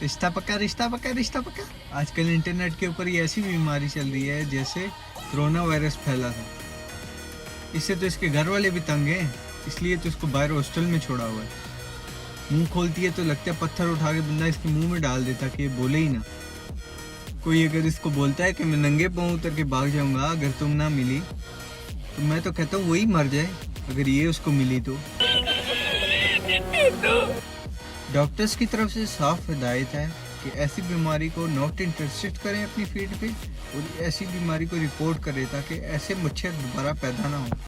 रिश्ता पक्का, रिश्ता पक्का, रिश्ता पक्का। आजकल इंटरनेट के ऊपर ये ऐसी बीमारी चल रही है जैसे कोरोना वायरस फैला था। इससे तो इसके घर वाले भी तंग हैं, इसलिए तो इसको बाहर हॉस्टल में छोड़ा हुआ है। मुंह खोलती है तो लगता है पत्थर उठा के बंदा इसके मुंह में डाल देता कि ये बोले ही ना। कोई अगर इसको बोलता है कि मैं नंगे पाँव उतर के भाग जाऊंगा अगर तुम ना मिली, तो मैं तो कहता हूँ वही मर जाए अगर ये उसको मिली तो। डॉक्टर्स की तरफ से साफ हिदायत है कि ऐसी बीमारी को नॉट इंटरेस्टेड करें अपनी फीड पे, और ऐसी बीमारी को रिपोर्ट करें ताकि ऐसे मच्छर दोबारा पैदा ना हो।